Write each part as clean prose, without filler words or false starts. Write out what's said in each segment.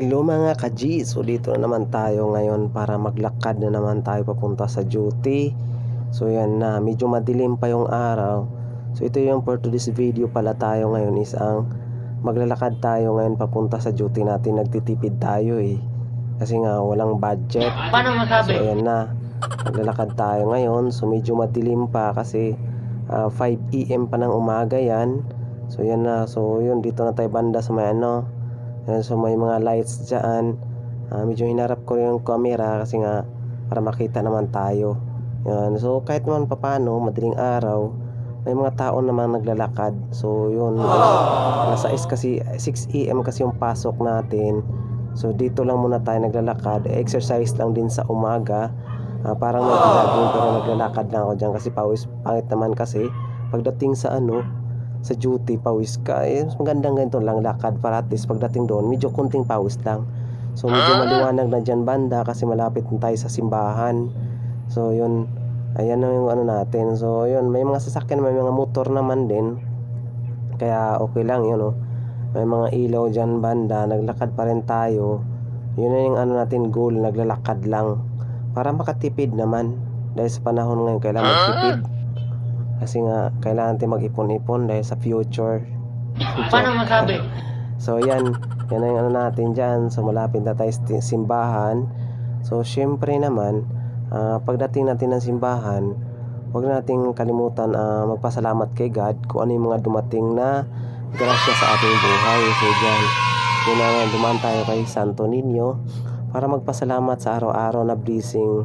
Hello mga ka-G, so dito na naman tayo ngayon para maglakad na naman tayo papunta sa duty. So yan na, medyo madilim pa yung araw. So ito yung for today's video pala tayo ngayon is ang maglalakad tayo ngayon papunta sa duty natin. Nagtitipid tayo kasi nga walang budget. Paano masabi? So ayan na, maglalakad tayo ngayon. So medyo madilim pa kasi 5 AM pa ng umaga yan. So yan na, so yun, dito na tayo banda sa may so may mga lights dyan. Medyo hinarap ko yung camera kasi nga para makita naman tayo. Yan. So kahit naman papano madaling araw, may mga tao naman naglalakad. So yun, alas 6 kasi 6 AM kasi yung pasok natin. So dito lang muna tayo naglalakad. Exercise lang din sa umaga. Parang nag-jogging pero naglalakad lang ako dyan kasi pawis. Pangit naman kasi pagdating sa sa duty, pawis ka. Mas magandang ganito lang lakad para at least pagdating doon, medyo kunting pawis lang. So medyo maliwanag na dyan banda kasi malapit na tayo sa simbahan. So yun, ayan na yung natin. So yun, may mga sasakyan, may mga motor naman din. Kaya okay lang yun. May mga ilaw dyan banda, naglakad pa rin tayo. Yun na yung natin goal, naglalakad lang. Para makatipid naman. Dahil sa panahon ngayon, kailangan magtipid. Kasi nga, kailangan natin mag-ipon-ipon dahil sa future. Paano masabi? So yan na yung natin dyan. So malapit na tayo sa simbahan. So syempre naman, pagdating natin ng simbahan, huwag nating kalimutan magpasalamat kay God kung ano yung mga dumating na grasya sa ating buhay. So dyan, yun na, dumaan tayo kay Santo Niño para magpasalamat sa araw-araw na blessing.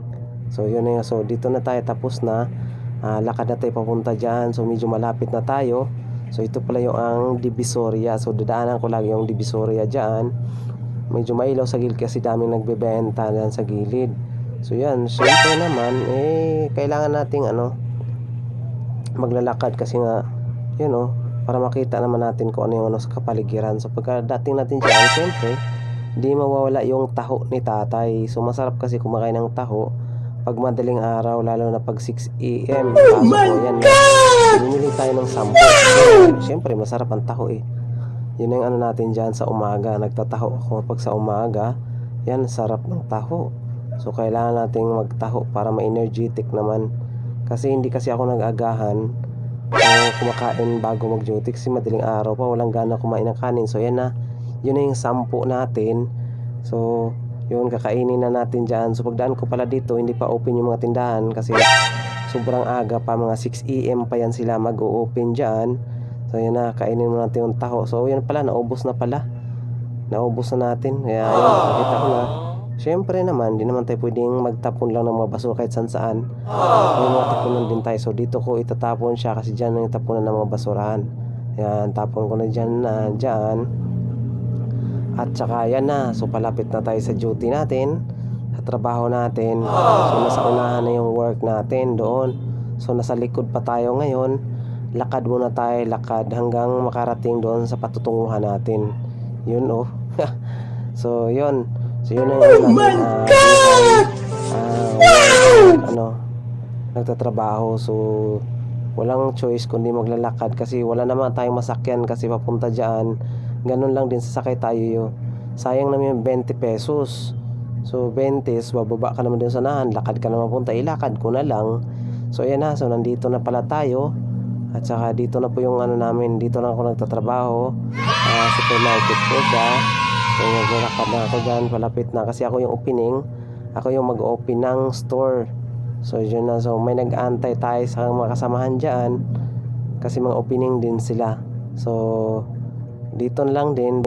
So yun na yun. So dito na tayo, tapos na. Lakad na tayo papunta dyan. So medyo malapit na tayo. So ito pala yung ang Divisoria. So dadaanan ko lagi yung Divisoria dyan. Medyo mailaw sa gilid kasi daming nagbebenta dyan sa gilid. So yan, syempre naman kailangan nating maglalakad kasi nga para makita naman natin kung ano yung sa kapaligiran. So pagkadating natin dyan, syempre di mawawala yung taho ni tatay. So masarap kasi kumakain ng taho pag madaling araw, lalo na pag 6 AM. Oh my God! Bumili tayo ng 10. Siyempre masarap ang taho Yun yung natin dyan sa umaga. Nagtataho ako pag sa umaga. Yan, sarap ng taho. So kailangan nating magtaho para ma-energetic naman. Kasi hindi kasi ako nag-agahan kumakain bago mag-duty kasi madaling araw pa, walang gana kumain ng kanin. So yan na, yun na yung 10 natin. So yun, kakainin na natin dyan. So pagdaan ko pala dito, hindi pa open yung mga tindahan kasi sobrang aga pa, mga 6 AM pa yan sila mag-o-open dyan. So yun na, kainin mo natin yung taho. So yun pala, naubos na pala. Naubos na natin. Kaya yun, nakita ko na. Syempre naman, di naman tayo pwedeng magtapon lang ng mga basura kahit saan saan. May mga tapunan din tayo. So dito ko itatapon siya kasi dyan yung tapunan ng mga basurahan. Yan, tapon ko na dyan. At saka yan na, so palapit na tayo sa duty natin, sa trabaho natin. So nasa unahan na yung work natin doon. So nasa likod pa tayo ngayon. Lakad muna tayo, lakad hanggang makarating doon sa patutunguhan natin. Yun So yun. So yun ang nagtatrabaho. So walang choice kundi maglalakad kasi wala naman tayong masakyan kasi papunta dyan. Ganun lang din, sasakay tayo. Sayang naman yung 20 pesos. So 20, bababa ka naman din sa unahan, lakad ka naman punta, ilakad ko na lang. So ayan na, so nandito na pala tayo. At saka dito na po yung namin, dito na ako nagtatrabaho. Supermarket po siya. So naglalakad na ako dyan, palapit na kasi ako yung opening. Ako yung mag-open ng store. So yun na, so may nag-aantay tayo sa mga kasamahan dyan kasi mga opening din sila. So dito lang din